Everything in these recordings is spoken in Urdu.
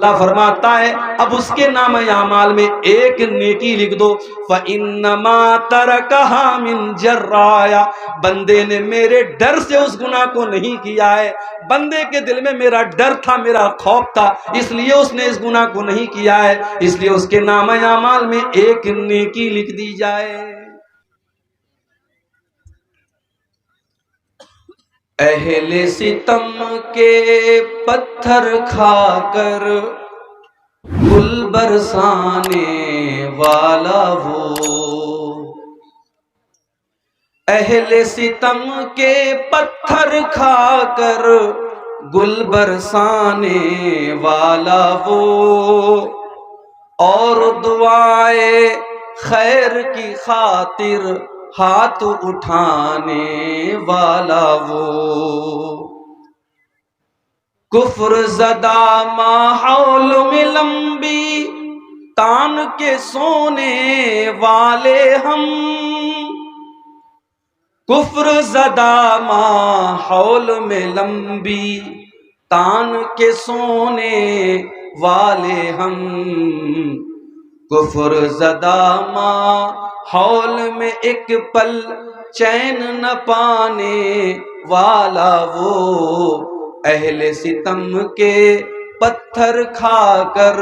اللہ فرماتا ہے اب اس کے نام اعمال میں ایک نیکی لکھ دو، فَإِنَّمَا تَرَكَهَا مِن جَرَّايَ، بندے نے میرے ڈر سے اس گناہ کو نہیں کیا ہے، بندے کے دل میں میرا ڈر تھا، میرا خوف تھا، اس لیے اس نے اس گناہ کو نہیں کیا ہے، اس لیے اس کے نام اعمال میں ایک نیکی لکھ دی جائے۔ اہل ستم کے پتھر کھا کر گل برسانے والا وہ، اہل ستم کے پتھر کھا کر گل برسانے والا وہ، اور دعائے خیر کی خاطر ہاتھ اٹھانے والا وہ، کفر زدہ ماحول میں لمبی تان کے سونے والے ہم، کفر زدہ ماحول میں لمبی تان کے سونے والے ہم، کفر زدہ ماحول میں ایک پل چین نہ پانے والا وہ، اہل ستم کے پتھر کھا کر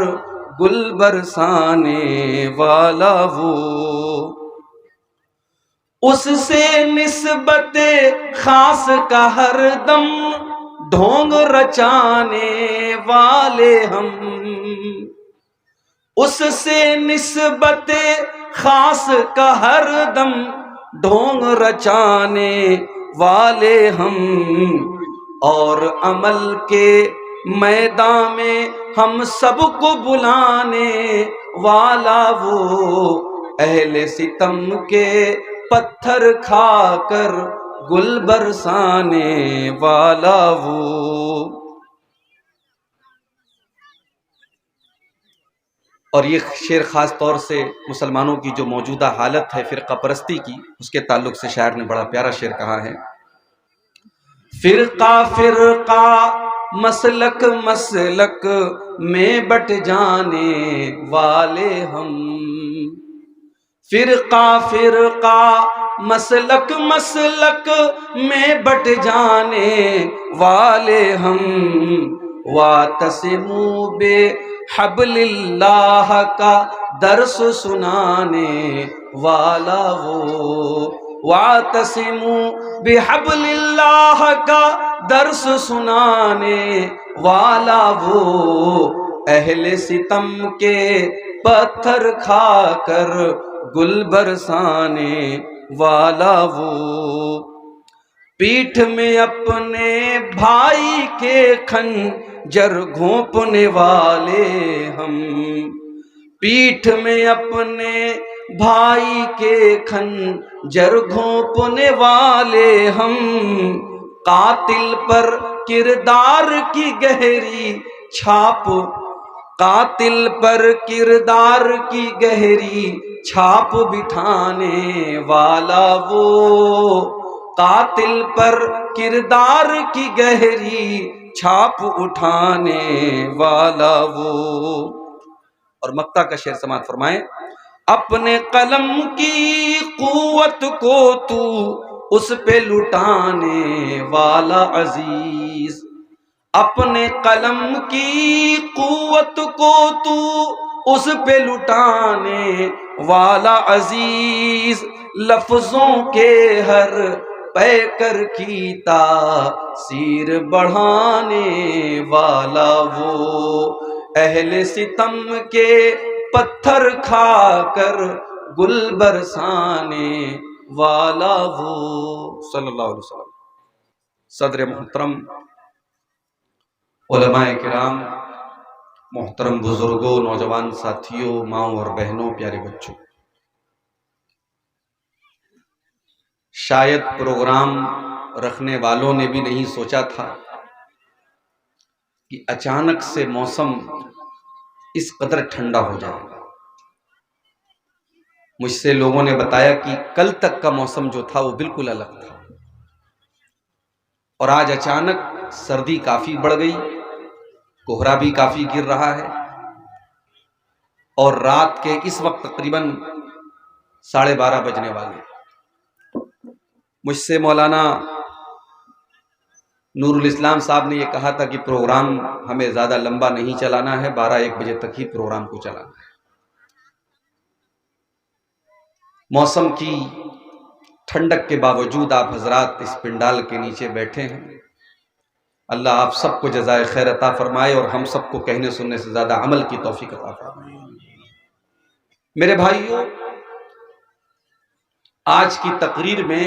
گل برسانے والا وہ، اس سے نسبت خاص کا ہر دم ڈھونگ رچانے والے ہم، اس سے نسبت خاص کا ہر دم ڈھونگ رچانے والے ہم، اور عمل کے میدان میں ہم سب کو بلانے والا وہ، اہل ستم کے پتھر کھا کر گل برسانے والا وہ۔ اور یہ شعر خاص طور سے مسلمانوں کی جو موجودہ حالت ہے فرقہ پرستی کی، اس کے تعلق سے شاعر نے بڑا پیارا شعر کہا ہے، فرقہ فرقہ مسلک مسلک میں بٹ جانے والے ہم، فرقہ فرقہ مسلک مسلک میں بٹ جانے والے ہم، واعتصموا بحبل اللہ کا درس سنانے والا وہ، واعتصموا بحبل اللہ کا درس سنانے والا وہ، اہل ستم کے پتھر کھا کر گل برسانے والا وہ، پیٹھ میں اپنے بھائی کے خنجر گھونپنے والے ہم، پیٹھ میں اپنے بھائی کے خنجر گھونپنے والے ہم، قاتل پر کردار کی گہری چھاپ، قاتل پر کردار کی گہری چھاپ بٹھانے والا وہ، قاتل پر کردار کی گہری چھاپ اٹھانے والا وہ۔ اور مقطع کا شعر سماعت فرمائیں، اپنے قلم کی قوت کو تو اس پہ لٹانے والا عزیز، اپنے قلم کی قوت کو تو اس پہ لٹانے والا عزیز، لفظوں کے ہر پیکر کی تاثیر بڑھانے والا وہ، اہل ستم کے پتھر کھا کر گل برسانے والا وہ، صلی اللہ علیہ وسلم۔ صدر محترم، علماء کرام، محترم بزرگوں، نوجوان ساتھیوں، ماؤں اور بہنوں، پیارے بچوں، شاید پروگرام رکھنے والوں نے بھی نہیں سوچا تھا کہ اچانک سے موسم اس قدر ٹھنڈا ہو جائے گا۔ مجھ سے لوگوں نے بتایا کہ کل تک کا موسم جو تھا وہ بالکل الگ تھا، اور آج اچانک سردی کافی بڑھ گئی، کوہرا بھی کافی گر رہا ہے، اور رات کے اس وقت تقریباً 12:30 بجنے والے۔ مجھ سے مولانا نور الاسلام صاحب نے یہ کہا تھا کہ پروگرام ہمیں زیادہ لمبا نہیں چلانا ہے، 12-1 بجے تک ہی پروگرام کو چلانا ہے۔ موسم کی ٹھنڈک کے باوجود آپ حضرات اس پنڈال کے نیچے بیٹھے ہیں، اللہ آپ سب کو جزائے خیر عطا فرمائے، اور ہم سب کو کہنے سننے سے زیادہ عمل کی توفیق عطا فرمائے۔ میرے بھائیوں، آج کی تقریر میں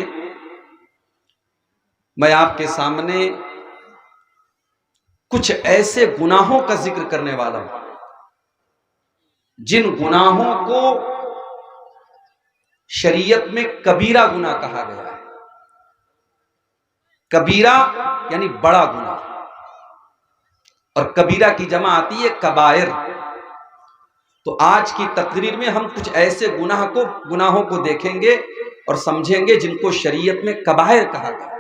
آپ کے سامنے کچھ ایسے گناہوں کا ذکر کرنے والا ہوں جن گناہوں کو شریعت میں کبیرہ گناہ کہا گیا ہے۔ کبیرہ یعنی بڑا گناہ، اور کبیرہ کی جمع آتی ہے کبائر۔ تو آج کی تقریر میں ہم کچھ ایسے گناہوں کو دیکھیں گے اور سمجھیں گے جن کو شریعت میں کبائر کہا گیا ہے۔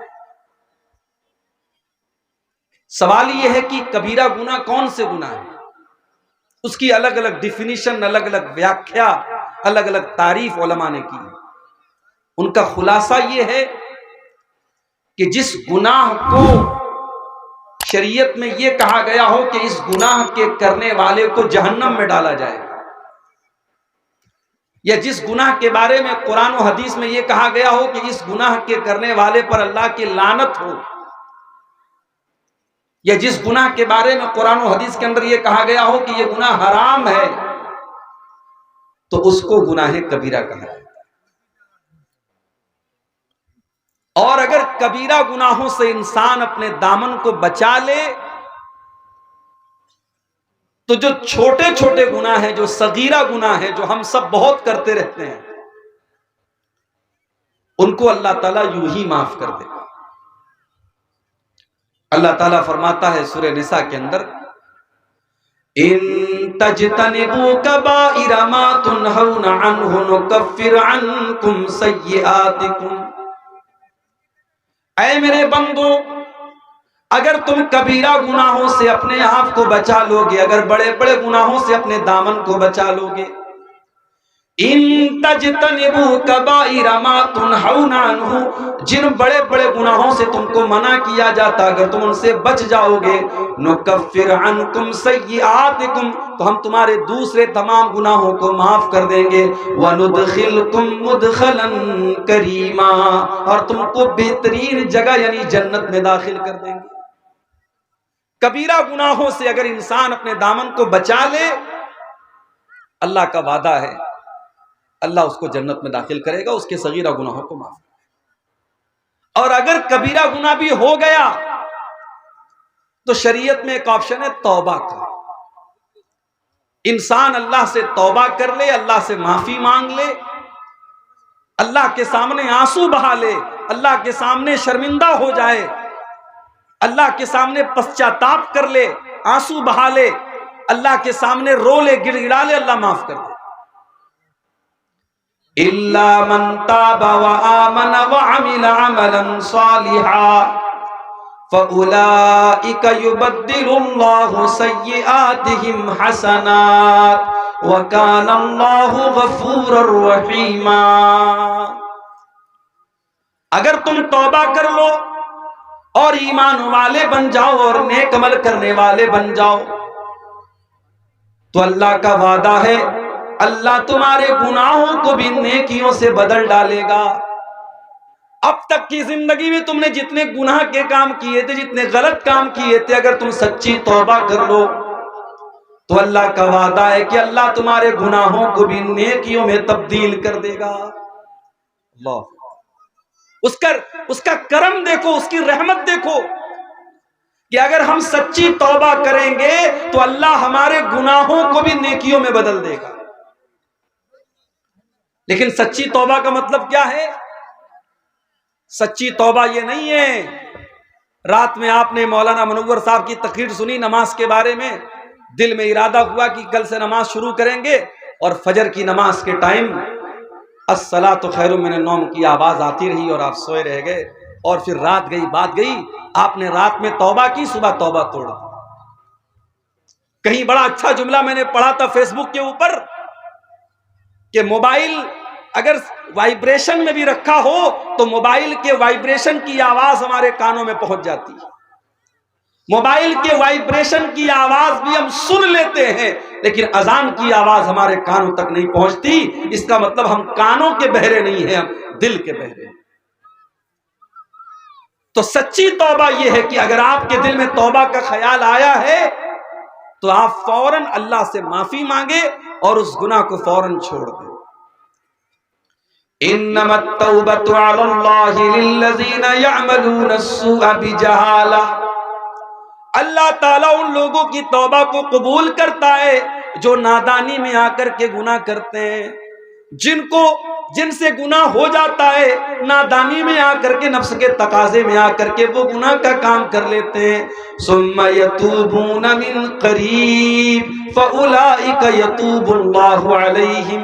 سوال یہ ہے کہ کبیرہ گناہ کون سے گناہ ہیں؟ اس کی الگ الگ ڈیفینیشن، الگ الگ ویاکھیا، الگ الگ تعریف علماء نے کی۔ ان کا خلاصہ یہ ہے کہ جس گناہ کو شریعت میں یہ کہا گیا ہو کہ اس گناہ کے کرنے والے کو جہنم میں ڈالا جائے، یا جس گناہ کے بارے میں قرآن و حدیث میں یہ کہا گیا ہو کہ اس گناہ کے کرنے والے پر اللہ کی لعنت ہو، یا جس گناہ کے بارے میں قرآن و حدیث کے اندر یہ کہا گیا ہو کہ یہ گناہ حرام ہے، تو اس کو گناہ کبیرہ کہا جاتا ہے۔ اور اگر کبیرہ گناہوں سے انسان اپنے دامن کو بچا لے تو جو چھوٹے چھوٹے گناہ ہیں، جو صغیرہ گناہ ہیں، جو ہم سب بہت کرتے رہتے ہیں، ان کو اللہ تعالیٰ یوں ہی معاف کر دے گا۔ اللہ تعالیٰ فرماتا ہے سورہ نساء کے اندر، ان تجتنبوا کبائر ما تنہون عنہ نکفر عنکم سیئاتکم۔ اے میرے بندو، اگر تم کبیرہ گناہوں سے اپنے آپ کو بچا لو گے، اگر بڑے بڑے گناہوں سے اپنے دامن کو بچا لو گے، ان تجتنبوا کبائر ما تنہون عنہ، جن بڑے بڑے گناہوں سے تم کو منع کیا جاتا اگر تم ان سے بچ جاؤ گے، نکفر عنکم سیئاتکم، تو ہم تمہارے دوسرے تمام گناہوں کو معاف کر دیں گے، وندخلکم مدخلا کریما، اور تم کو بہترین جگہ یعنی جنت میں داخل کر دیں گے۔ کبیرہ گناہوں سے اگر انسان اپنے دامن کو بچا لے، اللہ کا وعدہ ہے اللہ اس کو جنت میں داخل کرے گا، اس کے صغیرہ گناہوں کو معاف کرے گا۔ اور اگر کبیرہ گناہ بھی ہو گیا تو شریعت میں ایک آپشن ہے توبہ کا۔ انسان اللہ سے توبہ کر لے، اللہ سے معافی مانگ لے، اللہ کے سامنے آنسو بہا لے، اللہ کے سامنے شرمندہ ہو جائے، اللہ کے سامنے پశ్చాتاپ کر لے، آنسو بہا لے، اللہ کے سامنے رو لے، گڑ گڑا لے، اللہ معاف کر دے۔ الا من تاب وآمن وعمل عملا صالحا فأولئك يبدل الله سيئاتهم حسنات وكان الله غفورا رحيما۔ اگر تم توبہ کر لو اور ایمان والے بن جاؤ اور نیک عمل کرنے والے بن جاؤ تو اللہ کا وعدہ ہے اللہ تمہارے گناہوں کو بھی نیکیوں سے بدل ڈالے گا۔ اب تک کی زندگی میں تم نے جتنے گناہ کے کام کیے تھے، جتنے غلط کام کیے تھے، اگر تم سچی توبہ کر لو تو اللہ کا وعدہ ہے کہ اللہ تمہارے گناہوں کو بھی نیکیوں میں تبدیل کر دے گا۔ اللہ اس کا کرم دیکھو، اس کی رحمت دیکھو کہ اگر ہم سچی توبہ کریں گے تو اللہ ہمارے گناہوں کو بھی نیکیوں میں بدل دے گا۔ لیکن سچی توبہ کا مطلب کیا ہے؟ سچی توبہ یہ نہیں ہے رات میں آپ نے مولانا منور صاحب کی تقریر سنی نماز کے بارے میں، دل میں ارادہ ہوا کہ کل سے نماز شروع کریں گے، اور فجر کی نماز کے ٹائم الصلاۃ خیر من النوم کی آواز آتی رہی اور آپ سوئے رہ گئے، اور پھر رات گئی بات گئی، آپ نے رات میں توبہ کی، صبح توبہ توڑ دی۔ کہیں بڑا اچھا جملہ میں نے پڑھا تھا فیس بک کے اوپر کہ موبائل اگر وائبریشن میں بھی رکھا ہو تو موبائل کے وائبریشن کی آواز ہمارے کانوں میں پہنچ جاتی ہے. موبائل کے وائبریشن کی آواز بھی ہم سن لیتے ہیں لیکن اذان کی آواز ہمارے کانوں تک نہیں پہنچتی. اس کا مطلب ہم کانوں کے بہرے نہیں ہیں، ہم دل کے بہرے ہیں. تو سچی توبہ یہ ہے کہ اگر آپ کے دل میں توبہ کا خیال آیا ہے تو آپ فوراً اللہ سے معافی مانگے اور اس گناہ کو فوراً چھوڑ دیں. انما التوبۃ علی اللہ للذین یعملون السوء بجہالہ. اللہ تعالیٰ ان لوگوں کی توبہ کو قبول کرتا ہے جو نادانی میں آ کر کے گناہ کرتے ہیں، جن سے گناہ ہو جاتا ہے نادانی میں آ کر کے، نفس کے تقاضے میں آ کر کے وہ گناہ کا کام کر لیتے ہیں. ثم یتوبون من قریب فاولئک یتوب اللہ علیہم.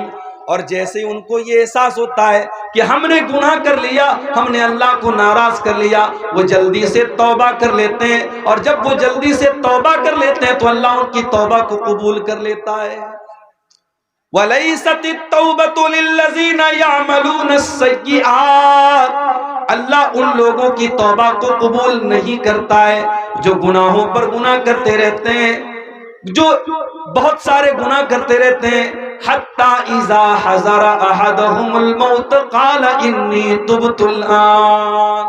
اور جیسے ان کو یہ احساس ہوتا ہے کہ ہم نے گناہ کر لیا، ہم نے اللہ کو ناراض کر لیا، وہ جلدی سے توبہ کر لیتے ہیں. اور جب وہ جلدی سے توبہ کر لیتے ہیں تو اللہ ان کی توبہ کو قبول کر لیتا ہے. وَلَيْسَتِ التَّوْبَةُ لِلَّذِينَ يَعْمَلُونَ السَّيِّئَاتِ. اللہ ان لوگوں کی توبہ کو قبول نہیں کرتا ہے جو گناہوں پر گناہ کرتے رہتے ہیں، جو بہت سارے گناہ کرتے رہتے ہیں. حَتَّى إِذَا حَضَرَ أَحَدَهُمُ الْمَوْتُ قَالَ إِنِّي تُبْتُ الْآنَ.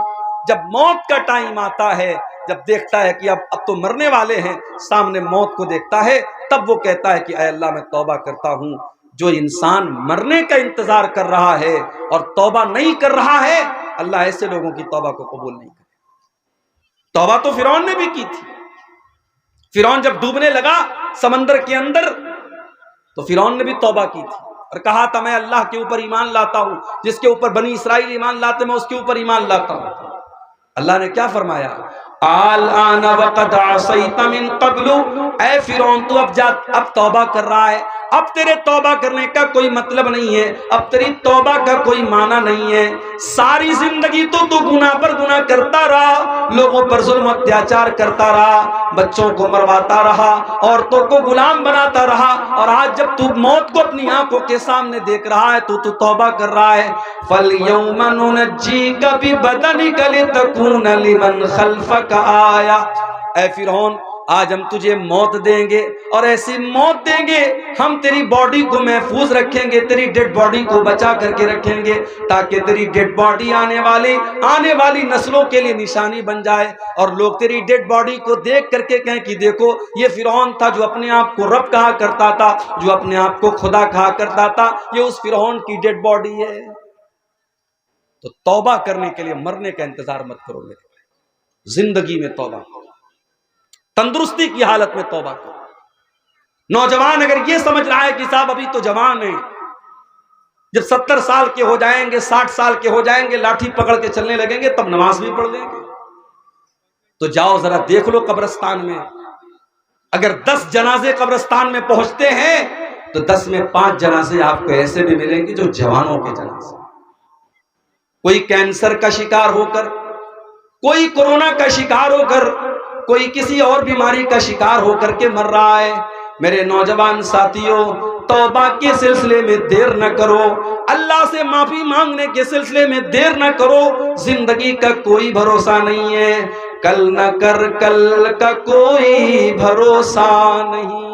جب موت کا ٹائم آتا ہے، جب دیکھتا ہے کہ اب تو مرنے والے ہیں، سامنے موت کو دیکھتا ہے، تب وہ کہتا ہے کہ اے اللہ میں توبہ کرتا ہوں. جو انسان مرنے کا انتظار کر رہا ہے اور توبہ نہیں کر رہا ہے، اللہ ایسے لوگوں کی توبہ کو قبول نہیں کرے. توبہ تو فرعون نے بھی کی تھی. فرعون جب ڈوبنے لگا سمندر کے اندر تو فرعون نے بھی توبہ کی تھی اور کہا تھا میں اللہ کے اوپر ایمان لاتا ہوں، جس کے اوپر بنی اسرائیل ایمان لاتے میں اس کے اوپر ایمان لاتا ہوں. اللہ نے کیا فرمایا؟ الآن وقد عصیت من قبل. اے فرعون تو اب توبہ کر رہا ہے، اب تیرے توبہ کرنے کا کوئی مطلب نہیں ہے، اب تیری توبہ کا کوئی معنی نہیں ہے. ساری زندگی تو گناہ پر گناہ کرتا رہا، لوگوں پر ظلم اتیاچار کرتا رہا، بچوں کو مرواتا رہا، عورتوں کو غلام بناتا رہا، اور آج جب تو موت کو اپنی آنکھوں کے سامنے دیکھ رہا ہے تو توبہ کر رہا ہے. فَالْيَوْمَ نُنَجِّيكَ بِبَدَنِكَ لِتَكُونَ لِمَنْ خَلْفَكَ آیَةً. اے فرعون آج ہم تجھے موت دیں گے اور ایسی موت دیں گے، ہم تیری باڈی کو محفوظ رکھیں گے، تیری ڈیڈ باڈی کو بچا کر کے رکھیں گے تاکہ تیری ڈیڈ باڈی آنے والی نسلوں کے لیے نشانی بن جائے، اور لوگ تیری ڈیڈ باڈی کو دیکھ کر کے کہیں کہ دیکھو یہ فرعون تھا جو اپنے آپ کو رب کہا کرتا تھا، جو اپنے آپ کو خدا کہا کرتا تھا، یہ اس فرعون کی ڈیڈ باڈی ہے. تو توبہ کرنے کے لیے مرنے کا انتظار مت کرو، زندگی میں توبہ کرو، تندرستی کی حالت میں توبہ کرو. نوجوان اگر یہ سمجھ رہا ہے کہ صاحب ابھی تو جوان ہیں، جب 70 سال کے ہو جائیں گے، 60 سال کے ہو جائیں گے، لاٹھی پکڑ کے چلنے لگیں گے، تب نماز بھی پڑھ لیں گے، تو جاؤ ذرا دیکھ لو قبرستان میں. اگر 10 جنازے قبرستان میں پہنچتے ہیں تو 10 میں 5 جنازے آپ کو ایسے بھی ملیں گے جو جوانوں کے جنازے، کوئی کینسر کا شکار ہو کر، کوئی کورونا کا شکار ہو کر، کوئی کسی اور بیماری کا شکار ہو کر کے مر رہا ہے. میرے نوجوان ساتھیوں، توبہ کے سلسلے میں دیر نہ کرو، اللہ سے معافی مانگنے کے سلسلے میں دیر نہ کرو. زندگی کا کوئی بھروسہ نہیں ہے، کل نہ کر کل کا کوئی بھروسہ نہیں،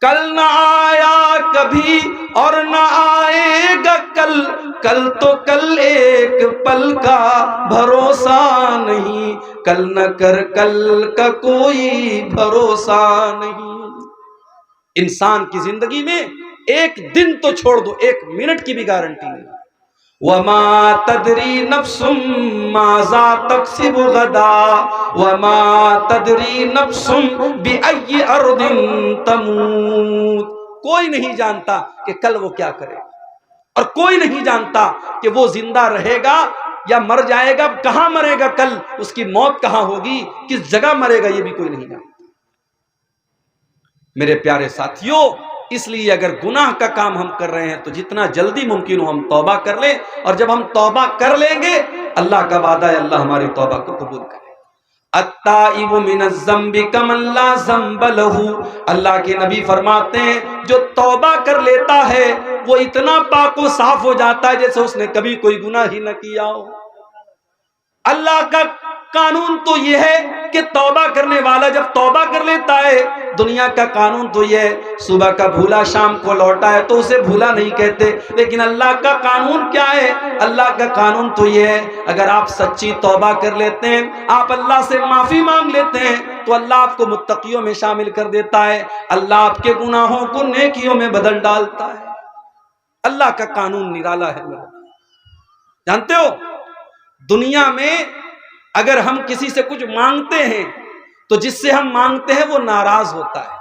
کل نہ آیا کبھی اور نہ آئے گا کل، کل تو کل ایک پل کا بھروسہ نہیں، کل نہ کر کل کا کوئی بھروسہ نہیں. انسان کی زندگی میں ایک دن تو چھوڑ دو، 1 منٹ کی بھی گارنٹی نہیں. وَمَا تَدْرِي نَفْسٌ مَاذَا تَكْسِبُ غَدًا وَمَا تَدْرِي نَفْسٌ بِأَيِّ أَرْضٍ تَمُوتُ. کوئی نہیں جانتا کہ کل وہ کیا کرے، اور کوئی نہیں جانتا کہ وہ زندہ رہے گا یا مر جائے گا، کہاں مرے گا کل، اس کی موت کہاں ہوگی، کس جگہ مرے گا، یہ بھی کوئی نہیں جانتا. میرے پیارے ساتھیوں، اس لیے اگر گناہ کا کام ہم کر رہے ہیں تو جتنا جلدی ممکن ہو ہم توبہ کر لیں، اور جب ہم توبہ کر لیں گے اللہ کا وعدہ ہے اللہ ہماری توبہ کو قبول کرے. التائب من الذنب کمن لا ذنب لہ، اللہ کے نبی فرماتے ہیں جو توبہ کر لیتا ہے وہ اتنا پاک و صاف ہو جاتا ہے جیسے اس نے کبھی کوئی گناہ ہی نہ کیا ہو۔ اللہ کا قانون تو یہ ہے کہ توبہ کرنے والا جب توبہ کر لیتا ہے، دنیا کا قانون تو یہ ہے صبح کا بھولا شام کو لوٹا ہے تو اسے بھولا نہیں کہتے، لیکن اللہ کا قانون کیا ہے؟ اللہ کا قانون تو یہ ہے اگر آپ سچی توبہ کر لیتے ہیں، آپ اللہ سے معافی مانگ لیتے ہیں تو اللہ آپ کو متقیوں میں شامل کر دیتا ہے، اللہ آپ کے گناہوں کو نیکیوں میں بدل ڈالتا ہے۔ اللہ کا قانون نرالا ہے میرے۔ جانتے ہو دنیا میں اگر ہم کسی سے کچھ مانگتے ہیں تو جس سے ہم مانگتے ہیں وہ ناراض ہوتا ہے۔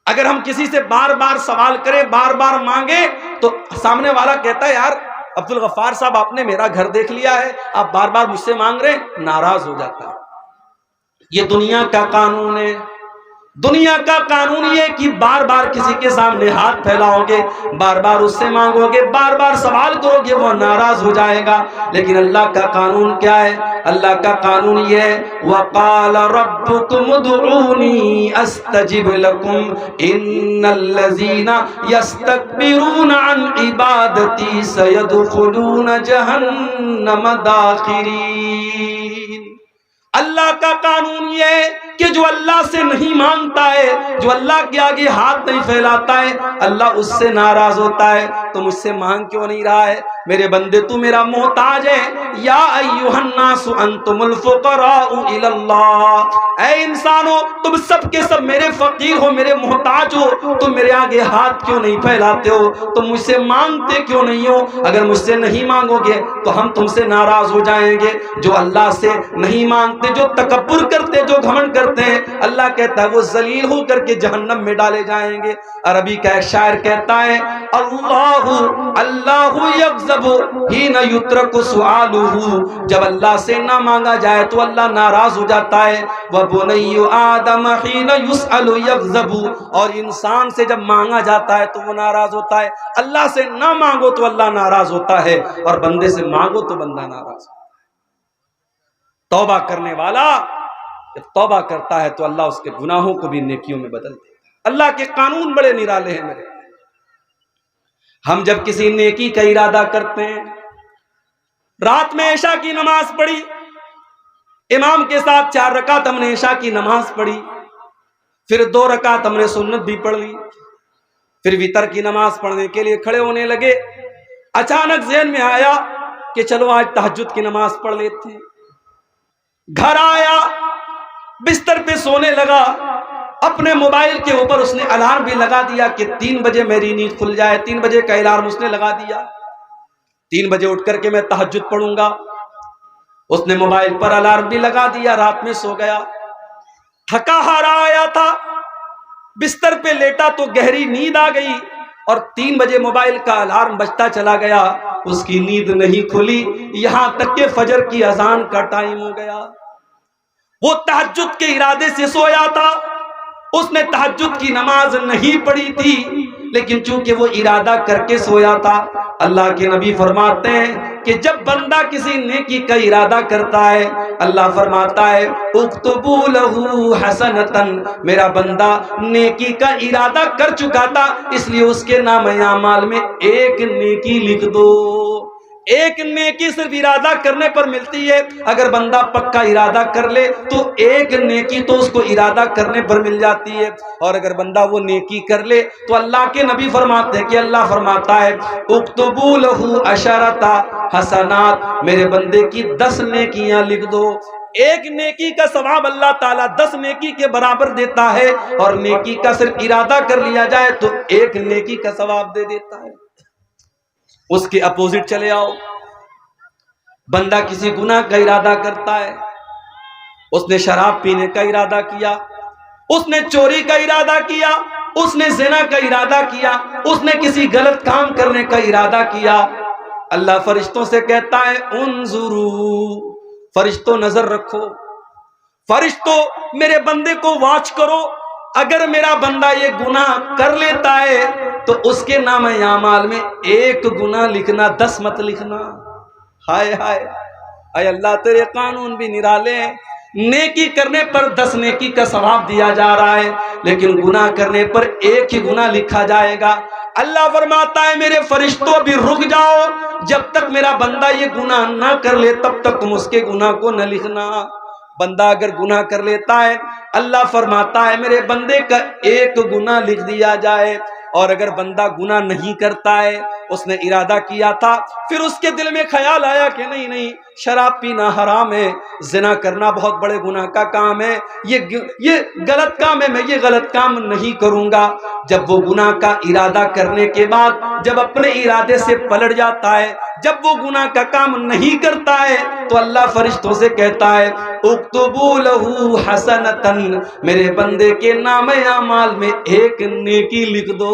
اگر ہم کسی سے بار بار سوال کریں، بار بار مانگے تو سامنے والا کہتا ہے یار عبدالغفار صاحب آپ نے میرا گھر دیکھ لیا ہے، آپ بار بار مجھ سے مانگ رہے ہیں، ناراض ہو جاتا ہے۔ یہ دنیا کا قانون ہے۔ دنیا کا قانون یہ کہ بار بار کسی کے سامنے ہاتھ پھیلاؤ گے، بار بار اس سے مانگو گے، بار بار سوال کرو گے، وہ ناراض ہو جائے گا۔ لیکن اللہ کا قانون کیا ہے؟ اللہ کا قانون یہ ہے وَقَالَ رَبُّكُمُ ادْعُونِي أَسْتَجِبْ لَكُمْ إِنَّ الَّذِينَ يَسْتَكْبِرُونَ عَنْ عِبَادَتِي سَيَدْخُلُونَ جَهَنَّمَ دَاخِرِينَ۔ اللہ کا قانون یہ ہے کہ جو اللہ سے نہیں مانگتا ہے، جو اللہ کے آگے ہاتھ نہیں پھیلاتا ہے، اللہ اس سے ناراض ہوتا ہے۔ تو مجھ سے مانگ کیوں نہیں رہا ہے؟ میرے بندے تو میرا محتاج ہے۔ یا ایھا الناس انتم الفقراء الی اللہ، اے انسانوں تم سب کے سب میرے فقیر ہو، میرے محتاج ہو، تم میرے آگے ہاتھ کیوں نہیں پھیلاتے ہو؟ تم مجھ سے مانگتے کیوں نہیں ہو؟ اگر مجھ سے نہیں مانگو گے تو ہم تم سے ناراض ہو جائیں گے۔ جو اللہ سے نہیں مانگتے، جو تکبر کرتے، جو گھمنڈ کرتے ہیں، اللہ کہتا ہے وہ ذلیل ہو کر کے جہنم میں ڈالے جائیں گے۔ عربی کا ایک شاعر کہتا ہے اللہ یغضب حین یترک سؤالہ، جب اللہ سے نہ مانگا جائے تو اللہ ناراض ہو جاتا ہے۔ وبنی آدم حین یسأل یغضب، اور انسان سے جب مانگا جاتا ہے تو وہ ناراض ہوتا ہے۔ اللہ سے نہ مانگو تو اللہ ناراض ہوتا ہے، اور بندے سے مانگو تو بندہ ناراض ہوتا ہے۔ توبہ کرنے والا جب توبہ کرتا ہے تو اللہ اس کے گناہوں کو بھی نیکیوں میں بدل دیتا ہے۔ اللہ کے قانون بڑے نرالے ہیں میرے۔ ہم جب کسی نیکی کا ارادہ کرتے ہیں، رات میں عشاء کی نماز پڑھی، امام کے ساتھ 4 رکعت ہم نے عشاء کی نماز پڑھی، پھر 2 رکعت ہم نے سنت بھی پڑھ لی، پھر وتر کی نماز پڑھنے کے لیے کھڑے ہونے لگے، اچانک ذہن میں آیا کہ چلو آج تہجد کی نماز پڑھ لیتے ہیں۔ گھر آیا، بستر پہ سونے لگا، اپنے موبائل کے اوپر اس نے الارم بھی لگا دیا کہ 3 بجے میری نیند کھل جائے، 3 بجے کا الارم اس نے لگا دیا، 3 بجے اٹھ کر کے میں تہجد پڑھوں گا۔ اس نے موبائل پر الارم بھی لگا دیا، رات میں سو گیا، تھکا ہارا آیا تھا، بستر پہ لیٹا تو گہری نیند آ گئی، اور 3 بجے موبائل کا الارم بجتا چلا گیا، اس کی نیند نہیں کھلی یہاں تک کہ فجر کی اذان کا ٹائم ہو گیا۔ وہ تہجد کے ارادے سے سویا تھا، اس نے تہجد کی نماز نہیں پڑھی تھی، لیکن چونکہ وہ ارادہ کر کے سویا تھا۔ اللہ کے نبی فرماتے ہیں کہ جب بندہ کسی نیکی کا ارادہ کرتا ہے، اللہ فرماتا ہے اکتبوا لہ حسنۃ، میرا بندہ نیکی کا ارادہ کر چکا تھا، اس لیے اس کے نام اعمال میں ایک نیکی لکھ دو۔ ایک نیکی صرف ارادہ کرنے پر ملتی ہے۔ اگر بندہ پکا ارادہ کر لے تو ایک نیکی تو اس کو ارادہ کرنے پر مل جاتی ہے، اور اگر بندہ وہ نیکی کر لے تو اللہ کے نبی فرماتے ہیں کہ اللہ فرماتا ہے اکتبوا لہ عشرۃ حسنات، میرے بندے کی 10 نیکیاں لکھ دو۔ ایک نیکی کا ثواب اللہ تعالیٰ 10 نیکی کے برابر دیتا ہے، اور نیکی کا صرف ارادہ کر لیا جائے تو ایک نیکی کا ثواب دے دیتا ہے۔ اس کے اپوزٹ چلے آؤ، بندہ کسی گناہ کا ارادہ کرتا ہے، اس نے شراب پینے کا ارادہ کیا، اس نے چوری کا ارادہ کیا، اس نے زنا کا ارادہ کیا، اس نے کسی غلط کام کرنے کا ارادہ کیا، اللہ فرشتوں سے کہتا ہے انظروا، فرشتوں نظر رکھو، فرشتوں میرے بندے کو واچ کرو، اگر میرا بندہ یہ گناہ کر لیتا ہے تو اس کے نام اعمال میں ایک گناہ لکھنا، 10 مت لکھنا۔ ہائے ہائے، اے اللہ تیرے قانون بھی نرالے ہیں۔ نیکی کرنے پر 10 نیکی کا ثواب دیا جا رہا ہے، لیکن گناہ کرنے پر 1 ہی گناہ لکھا جائے گا۔ اللہ فرماتا ہے میرے فرشتوں بھی رک جاؤ، جب تک میرا بندہ یہ گناہ نہ کر لے تب تک تم اس کے گناہ کو نہ لکھنا۔ بندہ اگر گناہ کر لیتا ہے، اللہ فرماتا ہے میرے بندے کا 1 گناہ لکھ دیا جائے، اور اگر بندہ گناہ نہیں کرتا ہے، اس نے ارادہ کیا تھا، پھر اس کے دل میں خیال آیا کہ نہیں شراب پینا حرام ہے، زنا کرنا بہت بڑے گناہ کا کام ہے، یہ غلط کام ہے، میں یہ غلط کام نہیں کروں گا۔ جب وہ گناہ کا ارادہ کرنے کے بعد جب اپنے ارادے سے پلٹ جاتا ہے، جب وہ گناہ کا کام نہیں کرتا ہے، تو اللہ فرشتوں سے کہتا ہے اکتبوا لہ حسنۃ، میرے بندے کے نام اعمال میں 1 نیکی لکھ دو۔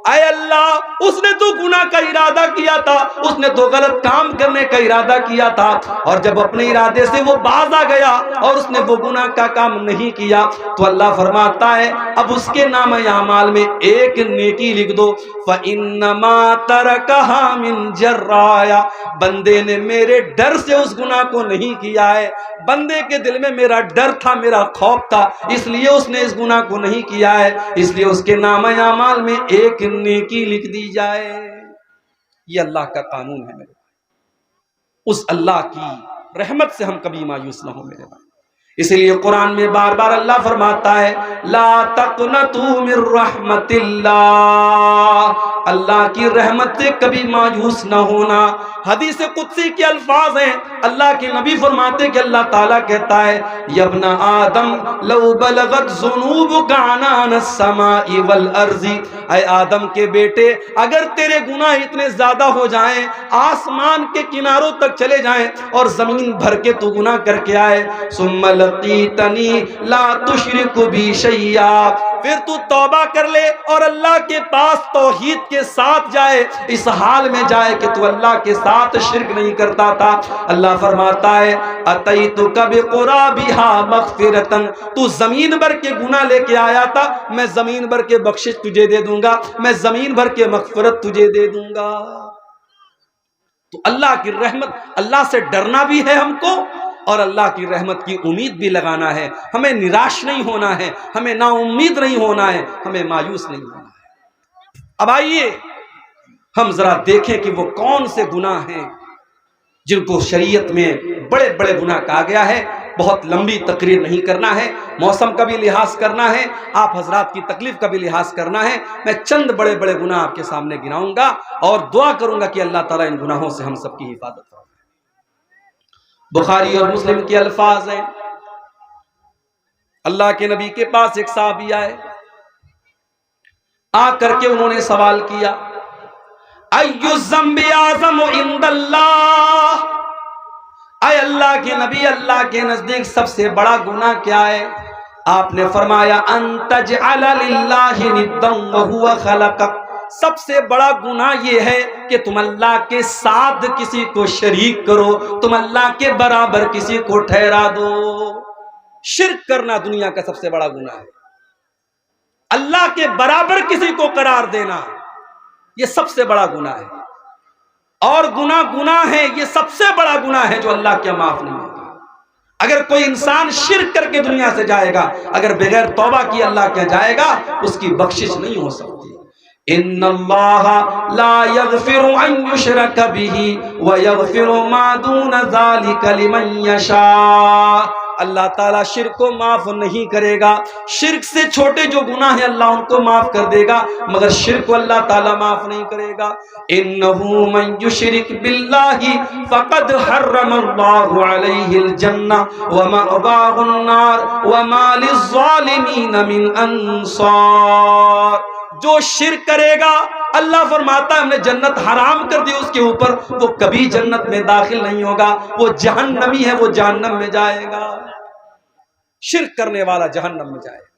اے اللہ، اس نے تو گناہ کا ارادہ کیا تھا، اس نے تو غلط کام کرنے کا ارادہ کیا تھا، اور جب اپنے ارادے سے وہ باز آ گیا اور اس نے وہ گناہ کا کام نہیں کیا، تو اللہ فرماتا ہے اب اس کے نام اعمال میں 1 نیکی لکھ دو۔ فَإِنَّمَا تَرَكَهَا مِن جَرَّايَ، بندے نے میرے ڈر سے اس گناہ کو نہیں کیا ہے، بندے کے دل میں میرا ڈر تھا، میرا خوف تھا، اس لیے اس نے اس گناہ کو نہیں کیا ہے، اس لیے اس کے نام اعمال میں 1 نیکی لکھ دی جائے۔ یہ اللہ کا قانون ہے میرے بھائی، اس اللہ کی رحمت سے ہم کبھی مایوس نہ ہو میرے بھائی۔ اسی لیے قرآن میں بار بار اللہ فرماتا ہے لا تقنطوا من رحمت اللہ، اللہ کی رحمت سے کبھی مایوس نہ ہونا۔ حدیث قدسی کے الفاظ ہیں، اللہ کے نبی فرماتے کہ اللہ تعالیٰ کہتا ہے یا ابن آدم لو بلغت ذنوبک عنان السماء والارض، اے آدم کے بیٹے اگر تیرے گناہ اتنے زیادہ ہو جائیں، آسمان کے کناروں تک چلے جائیں اور زمین بھر کے تو گناہ کر کے آئے، ثم لقیتنی لا تشرک بی شیئا، پھر تو توبہ کر لے اور اللہ کے پاس توحید کے ساتھ جائے، اس حال میں جائے کہ تو اللہ کے ساتھ شرک نہیں کرتا تھا، اللہ فرماتا ہے اتیتک بقرابها مغفرۃ، تو زمین بھر کے گناہ لے کے آیا تھا، میں زمین بھر کے بخشش تجھے دے دوں گا، میں زمین بھر کے مغفرت تجھے دے دوں گا۔ تو اللہ کی رحمت، اللہ سے ڈرنا بھی ہے ہم کو، اور اللہ کی رحمت کی امید بھی لگانا ہے، ہمیں نراش نہیں ہونا ہے، ہمیں نا امید نہیں ہونا ہے، ہمیں مایوس نہیں ہونا ہے۔ اب آئیے ہم ذرا دیکھیں کہ وہ کون سے گناہ ہیں جن کو شریعت میں بڑے بڑے گناہ کہا گیا ہے۔ بہت لمبی تقریر نہیں کرنا ہے، موسم کا بھی لحاظ کرنا ہے، آپ حضرات کی تکلیف کا بھی لحاظ کرنا ہے، میں چند بڑے بڑے گناہ آپ کے سامنے گناؤں گا اور دعا کروں گا کہ اللہ تعالیٰ ان گناہوں سے ہم سب کی حفاظت فرمائے۔ بخاری اور مسلم کے الفاظ ہیں، اللہ کے نبی کے پاس ایک صحابی آئے، آ کر کے انہوں نے سوال کیا ایُّ الذنب اعظم عند اللہ، اے اللہ کے نبی، اللہ کے نزدیک سب سے بڑا گناہ کیا ہے؟ آپ نے فرمایا ان تجعل للہ ندا وہو خلقک، سب سے بڑا گناہ یہ ہے کہ تم اللہ کے ساتھ کسی کو شریک کرو، تم اللہ کے برابر کسی کو ٹھہرا دو۔ شرک کرنا دنیا کا سب سے بڑا گناہ ہے، اللہ کے برابر کسی کو قرار دینا یہ سب سے بڑا گناہ ہے، اور گناہ ہے، یہ سب سے بڑا گناہ ہے جو اللہ کیا معاف نہیں ہوگا۔ اگر کوئی انسان شرک کر کے دنیا سے جائے گا، اگر بغیر توبہ کی اللہ کیا جائے گا، اس کی بخشش نہیں ہو سکتی۔ ان اللہ لا یغفر ان یشرک بہ ویغفر ما دون ذلک لمن یشاء، اللہ تعالیٰ شرک کو معاف نہیں کرے گا، شرک سے چھوٹے جو گناہ ہیں اللہ ان کو معاف کر دے گا، مگر شرک کو اللہ تعالیٰ معاف نہیں کرے گا۔ انہ من یشرک باللہ فقد حرم اللہ علیہ الجنہ ومأواہ النار وما للظالمین من انصار، جو شرک کرے گا اللہ فرماتا ہے ہم نے جنت حرام کر دی اس کے اوپر، وہ کبھی جنت میں داخل نہیں ہوگا، وہ جہنمی ہے، وہ جہنم میں جائے گا، شرک کرنے والا جہنم میں جائے گا۔